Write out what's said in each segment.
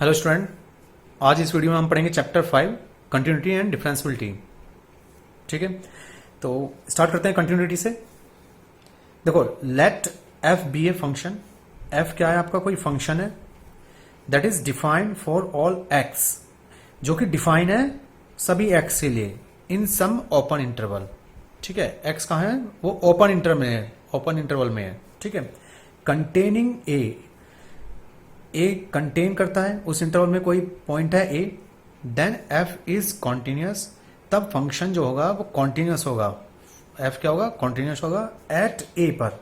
Hello student, आज इस video में हम पढ़ेंगे चैप्टर 5 कंटिन्यूटी एंड डिफरेंशियबिलिटी। ठीक है, तो स्टार्ट करते हैं कंटिन्यूटी से। देखो, let f be a function. F क्या है? आपका कोई फंक्शन है that is defined for all x, जो कि डिफाइन है सभी एक्स के लिए इन सम ओपन इंटरवल। ठीक है, एक्स कहाँ है? वो ओपन इंटरवल में है, ओपन इंटरवल में है। ठीक है, कंटेनिंग ए कंटेन करता है उस इंटरवल में कोई पॉइंट है ए, देन एफ इज कॉन्टिन्यूस। तब फंक्शन जो होगा वो कॉन्टिन्यूस होगा। एफ क्या होगा? कॉन्टिन्यूस होगा एट ए पर।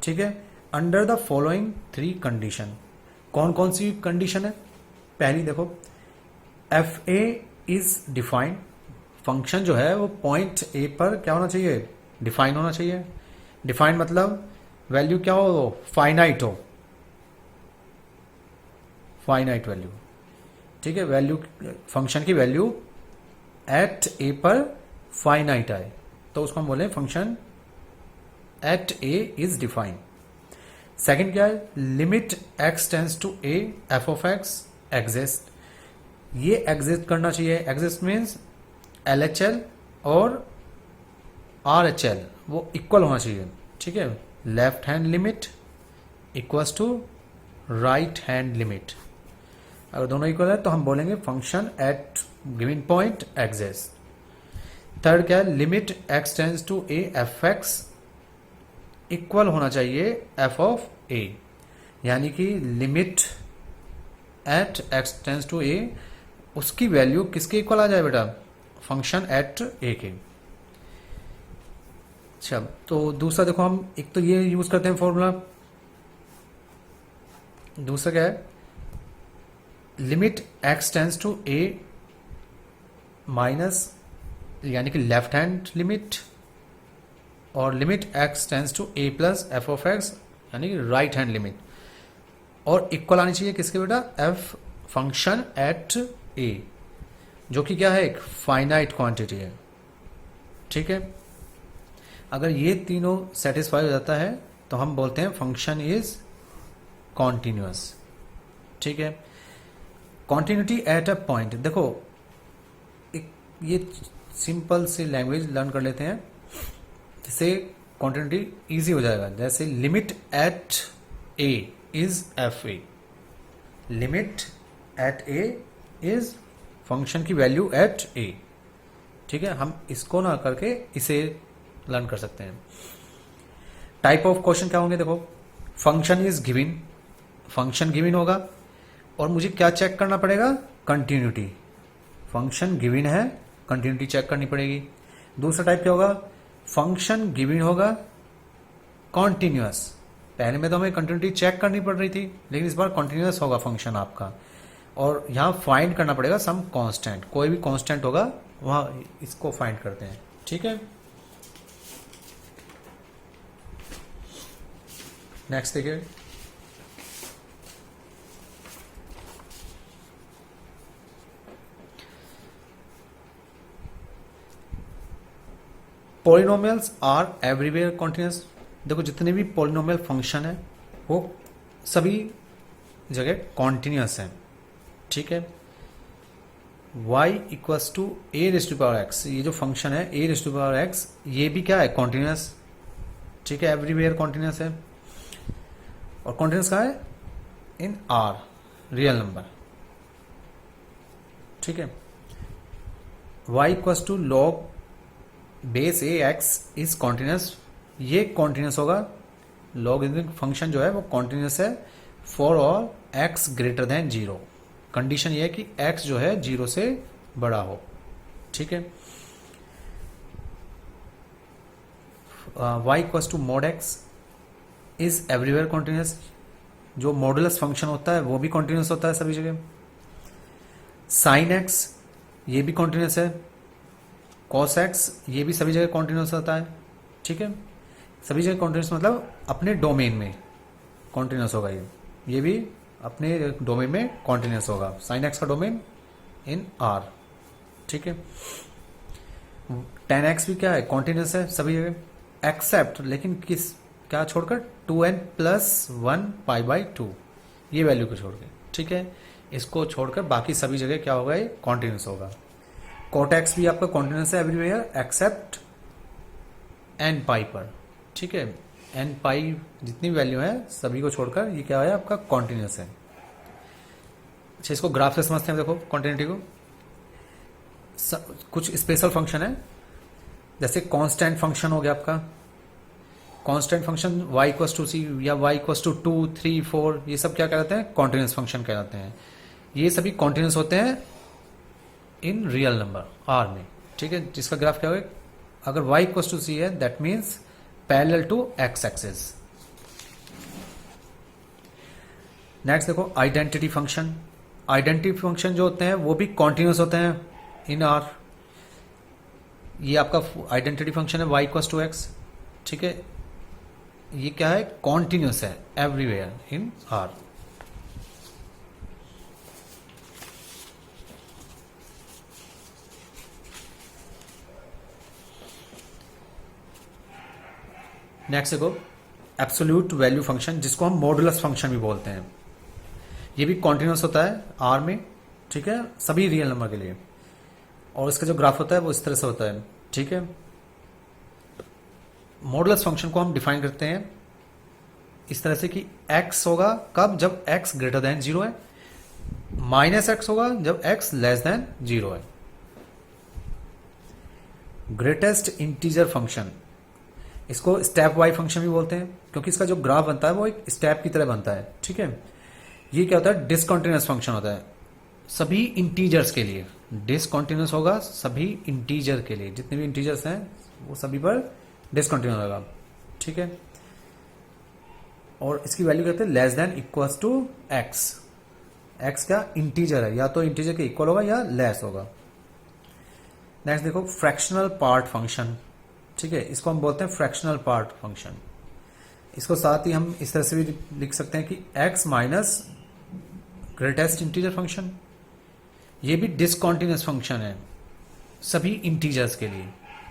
ठीक है, अंडर द फॉलोइंग 3 कंडीशन। कौन कौन सी कंडीशन है? पहली देखो, F A is defined. Function जो है वो पॉइंट ए पर क्या होना चाहिए? डिफाइन होना चाहिए। डिफाइन मतलब वैल्यू क्या हो? फाइनाइट हो, फाइनाइट वैल्यू। ठीक है, वैल्यू फंक्शन की वैल्यू एट ए पर फाइनाइट आए तो उसको हम बोले function at a is defined. Second क्या है? Limit x tends to a f of x exist. ये एग्जिस्ट करना चाहिए। Exist means L H L और आर एच एल वो इक्वल होना चाहिए। ठीक है, left hand limit equals to right hand limit. अगर दोनों इक्वल है तो हम बोलेंगे function eight given point exist. Third क्या है? Limit x tends to a f x equal होना चाहिए एफ ऑफ ए, यानी कि limit at x tends to a उसकी वैल्यू किसके इक्वल आ जाए बेटा? फंक्शन एट ए के। अच्छा, तो दूसरा देखो, हम एक तो ये यूज करते हैं फॉर्मूला। दूसरा क्या है? Limit x tends to a minus, यानी कि लेफ्ट हैंड लिमिट, और limit x tends to a plus f of x यानी कि राइट हैंड लिमिट, और इक्वल आनी चाहिए किसके बेटा? एफ फंक्शन एट ए, जो कि क्या है? एक फाइनाइट क्वांटिटी है। ठीक है, अगर ये तीनों सेटिस्फाई हो जाता है तो हम बोलते हैं फंक्शन इज कॉन्टिन्यूअस। ठीक है, कॉन्टिन्यूटी एट अ पॉइंट। देखो, एक ये सिंपल सी लैंग्वेज लर्न कर लेते हैं जिससे कॉन्टिन्यूटी इजी हो जाएगा। जैसे limit at a is F A. Limit at a is function की वैल्यू एट ए। ठीक है, हम इसको ना करके इसे लर्न कर सकते हैं। टाइप ऑफ क्वेश्चन क्या होंगे? देखो, function is given, function given होगा और मुझे क्या चेक करना पड़ेगा? कंटिन्यूटी। फंक्शन गिवन है, कंटिन्यूटी चेक करनी पड़ेगी। दूसरा टाइप क्या होगा? फंक्शन गिवन होगा कॉन्टिन्यूअस। पहले में तो हमें कंटिन्यूटी चेक करनी पड़ रही थी, लेकिन इस बार कॉन्टिन्यूअस होगा फंक्शन आपका, और यहां फाइंड करना पड़ेगा सम कांस्टेंट। कोई भी कांस्टेंट होगा वहां इसको फाइंड करते हैं। ठीक है, नेक्स्ट देखिए। Polynomials are everywhere continuous. देखो, जितने भी पॉलिनोमियल फंक्शन है वो सभी जगह कॉन्टिन्यूस हैं। ठीक है, y equals to a raise to power x, ये जो फंक्शन है a raise to power x, ये भी क्या है? कॉन्टिन्यूस। ठीक है, एवरीवेयर कॉन्टिन्यूस है। और कॉन्टिन्यूस कहाँ है? In R, real number. ठीक है, y equals to log base a x is continuous. ये कॉन्टिन्यूस होगा। लॉगरिथमिक फंक्शन जो है वो कॉन्टिन्यूस है for all x greater than 0। Condition ये है कि x जो है 0 से बड़ा हो। ठीक है, y equals to mod x is everywhere continuous. जो मॉडुलस फंक्शन होता है वो भी कॉन्टिन्यूस होता है सभी जगह। साइन एक्स ये भी कॉन्टिन्यूस है। कॉस एक्स ये भी सभी जगह कॉन्टिन्यूस होता है। ठीक है, सभी जगह कॉन्टिन्यूस मतलब अपने डोमेन में कॉन्टिन्यूस होगा। ये भी अपने डोमेन में कॉन्टिन्यूस होगा। साइन एक्स का डोमेन इन आर। ठीक है, टेन एक्स भी क्या है? कॉन्टिन्यूस है सभी जगह, एक्सेप्ट, लेकिन किस क्या छोड़कर? 2n + 1 π/2 ये वैल्यू को छोड़ के। ठीक है, इसको छोड़कर बाकी सभी जगह क्या होगा, ये कॉन्टिन्यूस होगा। कॉट एक्स भी आपका कॉन्टिन्यूस है एवरीवेयर एक्सेप्ट एन पाई पर, ठीक है। एन पाई जितनी वैल्यू है सभी को छोड़कर ये क्या है आपका कॉन्टिन्यूस है। अच्छा, इसको ग्राफ से समझते हैं, देखो कॉन्टिन्यूटी को। कुछ स्पेशल फंक्शन है, जैसे कांस्टेंट फंक्शन हो गया आपका। Constant function y equals to c या y इक्वस टू 2, 3, 4, ये सब क्या कहलाते हैं, कॉन्टिन्यूस फंक्शन कहलाते हैं। ये सभी कॉन्टिन्यूस होते हैं इन रियल नंबर r में, ठीक है। जिसका ग्राफ क्या होगा, अगर y इक्वस टू सी है that means parallel to x axis. Next देखो आइडेंटिटी फंक्शन। आइडेंटिटी फंक्शन जो होते हैं वो भी कॉन्टिन्यूस होते हैं इन r। ये आपका आइडेंटिटी फंक्शन है y इक्वस टू x, ठीक है। ये क्या है, कॉन्टिन्यूस है एवरीवेयर इन r। नेक्स्ट देखो एब्सोल्यूट वैल्यू फंक्शन, जिसको हम मॉडुलस फंक्शन भी बोलते हैं। ये भी कॉन्टिन्यूस होता है r में, ठीक है, सभी रियल नंबर के लिए। और इसका जो ग्राफ होता है वो इस तरह से होता है, ठीक है। मॉडुलस फंक्शन को हम डिफाइन करते हैं इस तरह से कि x होगा कब, जब x ग्रेटर देन 0 है, माइनस x होगा जब x लेस देन 0 है। ग्रेटेस्ट इंटीजर फंक्शन, इसको स्टेप वाई फंक्शन भी बोलते हैं, क्योंकि इसका जो ग्राफ बनता है वो एक स्टेप की तरह बनता है, ठीक है। ये क्या होता है, डिसकंटिन्यूअस फंक्शन होता है सभी इंटीजर्स के लिए। डिसकंटिन्यूअस होगा सभी इंटीजर के लिए, जितने भी इंटीजर्स हैं वो सभी पर डिसकंटिन्यूअस होगा, ठीक है। और इसकी वैल्यू कहते हैं less than equals to x. X क्या इंटीजर है, या तो इंटीजर के इक्वल होगा या लेस होगा। नेक्स्ट देखो फ्रैक्शनल पार्ट फंक्शन, ठीक है, इसको हम बोलते हैं फ्रैक्शनल पार्ट फंक्शन। इसको साथ ही हम इस तरह से भी लिख सकते हैं कि x minus greatest integer function. ये भी डिसकंटिन्यूअस फंक्शन है सभी इंटीजर्स के लिए।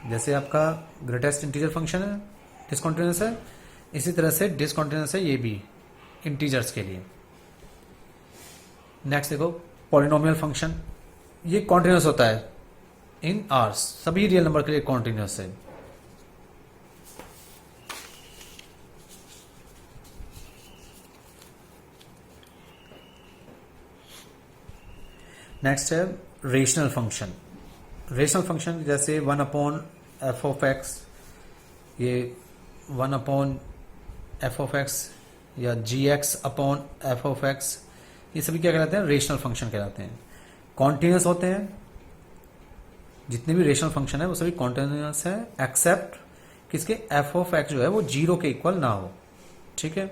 जैसे आपका ग्रेटेस्ट इंटीजर फंक्शन है डिसकंटिन्यूअस है, इसी तरह से डिसकंटिन्यूअस है ये भी इंटीजर्स के लिए। नेक्स्ट देखो पॉलिनोमियल फंक्शन, ये कॉन्टिन्यूअस होता है इन आर, सभी रियल नंबर के लिए कॉन्टिन्यूअस है। नेक्स्ट है रेशनल फंक्शन। रेशनल फंक्शन जैसे 1 अपॉन एफ ऑफ एक्स, ये 1 अपॉन एफ ऑफ एक्स या g x upon f of x, ये सभी क्या कहलाते हैं, रेशनल फंक्शन कहलाते हैं। कॉन्टिन्यूअस होते हैं, जितने भी रेशनल फंक्शन है वो सभी कॉन्टिन्यूअस है एक्सेप्ट किसके, एफ ऑफ एक्स जो है वो 0 के इक्वल ना हो, ठीक है।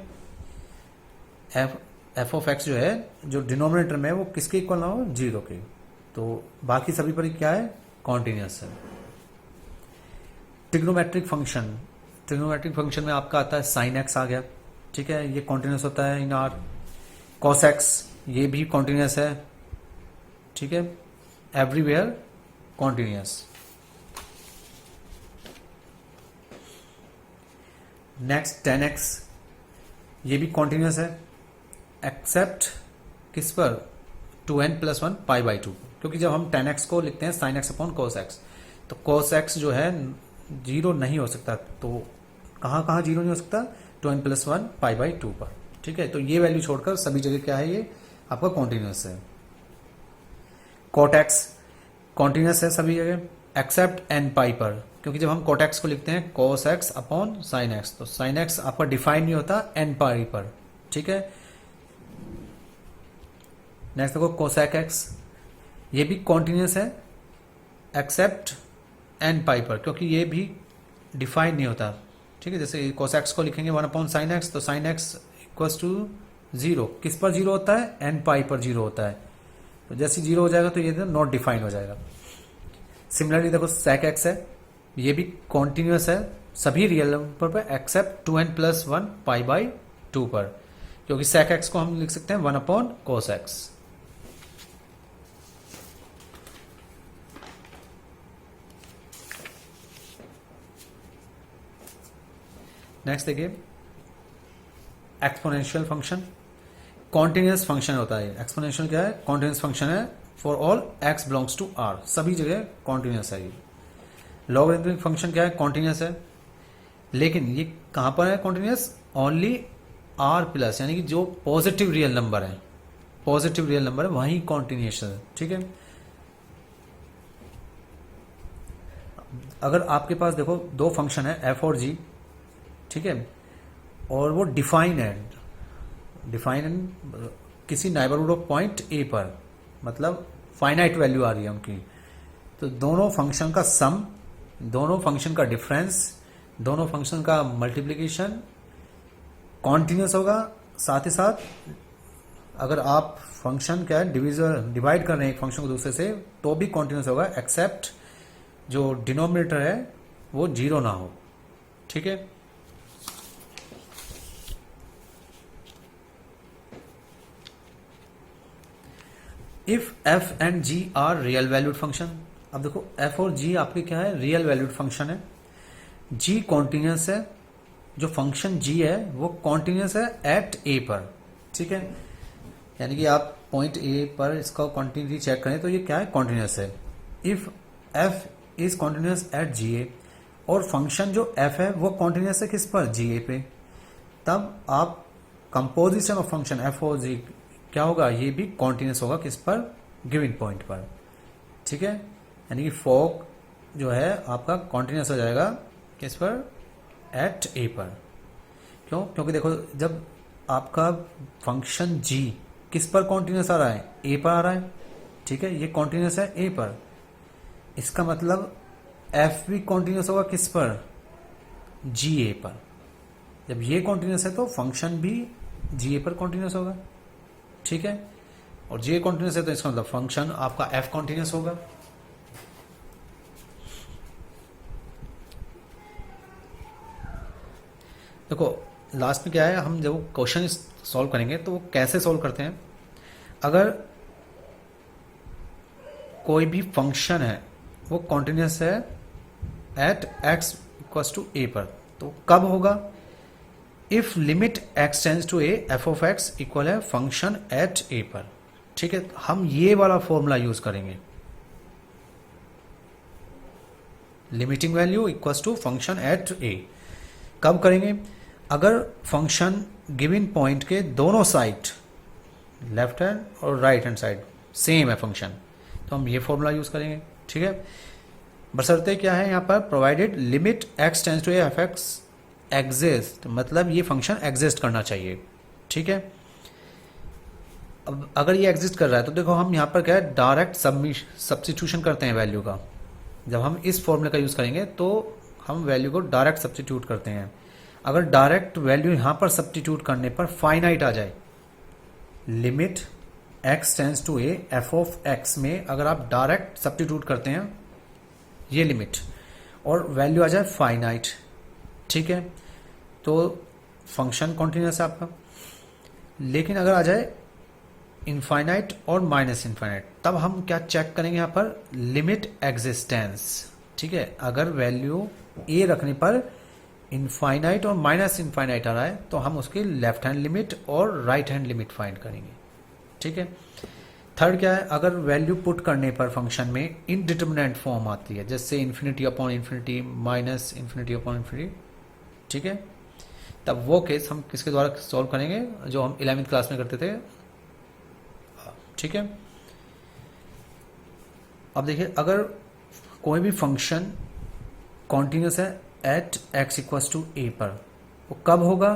एफ ऑफ एक्स जो है जो डिनोमिनेटर में है वो किसके इक्वल ना हो, 0 के। तो बाकी सभी पर क्या है, कॉन्टिन्यूअस है। ट्रिग्नोमेट्रिक फंक्शन, ट्रिग्नोमेट्रिक फंक्शन में आपका आता है साइन एक्स आ गया, ठीक है, ये कॉन्टिन्यूअस होता है इन आर। कॉस एक्स ये भी कॉन्टिन्यूअस है, ठीक है, everywhere continuous. Next ten x, ये भी कॉन्टिन्यूअस है एक्सेप्ट किस पर, 2n+1 पाई बाई 2, क्योंकि जब हम टेन एक्स को लिखते हैं sine x upon cos x, तो कोस एक्स जो है 0 नहीं हो सकता। तो कहाँ कहाँ 0 नहीं हो सकता, 2n+1 पाई बाई 2 पर, ठीक है। तो ये वैल्यू छोड़कर सभी जगह क्या है, ये आपका कॉन्टिन्यूअस है। कॉट एक्स कॉन्टिन्यूअस है सभी जगह एक्सेप्ट एन पाई पर, क्योंकि जब हम कॉट एक्स को लिखते हैं cos x upon sine x, तो साइन एक्स आपका डिफाइन नहीं होता एन पाई पर, ठीक है। नेक्स्ट देखो कोसेक एक्स, ये भी कॉन्टिन्यूअस है एक्सेप्ट एन पाई पर, क्योंकि ये भी डिफाइन नहीं होता, ठीक है। जैसे कोसेक्स को लिखेंगे 1 अपॉन साइन एक्स, तो साइन एक्स इक्वल्स टू 0, किस पर 0 होता है, एन पाई पर 0 होता है। तो जैसे 0 हो जाएगा तो ये नॉट डिफाइन हो जाएगा। सिमिलरली देखो सेक एक्स है, ये भी कॉन्टिन्यूअस है सभी रियल नंबर पर एक्सेप्ट 2n+1 पाई बाई 2 पर, क्योंकि सेक एक्स को हम लिख सकते हैं 1 अपॉन कोस एक्स। नेक्स्ट देखिए एक्सपोनेंशियल फंक्शन, कॉन्टिन्यूस फंक्शन होता है। एक्सपोनेंशियल क्या है? कॉन्टिन्यूस फंक्शन है for all x belongs to r, सभी जगह कॉन्टिन्यूस है ये। लॉगरिथमिक फंक्शन क्या है? कॉन्टिन्यूस है, लेकिन ये कहाँ पर है कॉन्टिन्यूस? ओनली r प्लस, यानी कि जो पॉजिटिव रियल नंबर है, पॉजिटिव रियल नंबर है वहीं कॉन्टिन्यूस है। ठीक है, अगर आपके पास देखो दो फंक्शन है f और g, ठीक है, और वो डिफाइन है, डिफाइन किसी नाइबरहुड ऑफ पॉइंट a पर, मतलब फाइनाइट वैल्यू आ रही है उनकी, तो दोनों फंक्शन का सम, दोनों फंक्शन का डिफरेंस, दोनों फंक्शन का मल्टीप्लिकेशन कॉन्टिन्यूस होगा। साथ ही साथ अगर आप फंक्शन क्या है डिवाइड कर रहे हैं एक फंक्शन को दूसरे से, तो भी कॉन्टिन्यूस होगा, एक्सेप्ट जो डिनोमिनेटर है वो जीरो ना हो। ठीक है, if f and g are real valued function. अब देखो f और g आपके क्या है? रियल वैल्यूड फंक्शन है। g कॉन्टिन्यूस है, जो फंक्शन g है वो कॉन्टिन्यूस है एट a पर। ठीक है, यानी कि आप पॉइंट a पर इसका कॉन्टिन्यूटी चेक करें तो ये क्या है? कॉन्टिन्यूस है। If f is continuous at ga, और फंक्शन जो f है वो कॉन्टिन्यूस है किस पर? ga पे, तब आप कंपोजिशन ऑफ फंक्शन f और g क्या होगा? ये भी कॉन्टिन्यूस होगा किस पर? गिवन पॉइंट पर। ठीक है, यानी कि फोक जो है आपका कॉन्टिन्यूस हो जाएगा किस पर? एट a पर। क्यों? क्योंकि देखो जब आपका फंक्शन g किस पर कॉन्टिन्यूस आ रहा है? a पर आ रहा है। ठीक है, ये कॉन्टिन्यूस है a पर, इसका मतलब f भी कॉन्टिन्यूस होगा किस पर? ga पर। जब ये कॉन्टिन्यूस है तो फंक्शन भी ga पर कॉन्टिन्यूस होगा। ठीक है, और जे कॉन्टिन्यूस है तो इसका मतलब फंक्शन आपका एफ कॉन्टिन्यूस होगा। देखो लास्ट में क्या है, हम जब क्वेश्चन सॉल्व करेंगे तो वो कैसे सॉल्व करते हैं। अगर कोई भी फंक्शन है वो कॉन्टिन्यूस है at x equals to a पर, तो कब होगा? If limit x tends to a f of x equal है फंक्शन एट a पर। ठीक है, हम ये वाला फॉर्मूला यूज करेंगे, limiting value equals to function at a। कब करेंगे? अगर फंक्शन गिवन पॉइंट के दोनों साइड, लेफ्ट हैंड और राइट हैंड साइड सेम है फंक्शन, तो हम ये फॉर्मूला यूज करेंगे। ठीक है, बशर्ते क्या है यहाँ पर? Provided limit x tends to a f x exist, मतलब ये फंक्शन एग्जिस्ट करना चाहिए। ठीक है, अब अगर ये एग्जिस्ट कर रहा है तो देखो हम यहाँ पर क्या है? डायरेक्ट सब्स्टिट्यूशन करते हैं वैल्यू का। जब हम इस फॉर्मूले का यूज करेंगे तो हम वैल्यू को डायरेक्ट सब्स्टिट्यूट करते हैं। अगर डायरेक्ट वैल्यू यहाँ पर सब्स्टिट्यूट करने पर फाइनाइट आ जाए, limit x tends to a f of x में अगर आप डायरेक्ट सब्स्टिट्यूट करते हैं ये लिमिट और वैल्यू आ जाए फाइनाइट, ठीक है, तो फंक्शन कॉन्टिन्यूस है आपका। लेकिन अगर आ जाए इनफाइनाइट और माइनस इनफाइनाइट, तब हम क्या चेक करेंगे यहाँ पर? Limit existence. ठीक है, अगर वैल्यू a रखने पर इनफाइनाइट और माइनस इनफाइनाइट आ रहा है तो हम उसकी लेफ्ट हैंड लिमिट और राइट हैंड लिमिट फाइंड करेंगे। ठीक है, थर्ड क्या है? अगर वैल्यू पुट करने पर फंक्शन में इनडिटरमिनेंट फॉर्म आती है, जैसे infinity upon infinity, minus infinity upon infinity, ठीक है, तब वो केस हम किसके द्वारा सॉल्व करेंगे? जो हम 11वीं क्लास में करते थे। ठीक है, अब देखिए अगर कोई भी फंक्शन कॉन्टिन्यूस है at x equals to a पर, वो कब होगा?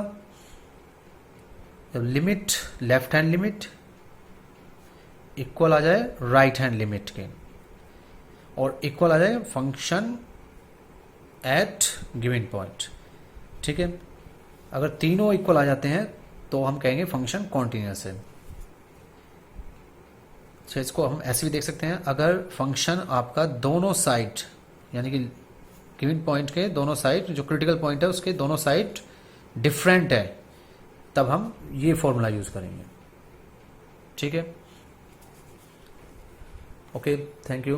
जब limit left hand limit equal आ जाए राइट हैंड लिमिट के, और इक्वल आ जाए फंक्शन एट गिवन पॉइंट। ठीक है, अगर तीनों इक्वल आ जाते हैं तो हम कहेंगे फंक्शन कॉन्टिन्यूस है। तो इसको हम ऐसे भी देख सकते हैं, अगर फंक्शन आपका दोनों साइड, यानी कि गिवन पॉइंट के दोनों साइड, जो क्रिटिकल पॉइंट है उसके दोनों साइड डिफरेंट है, तब हम ये फॉर्मूला यूज करेंगे। ठीक है, ओके, थैंक यू।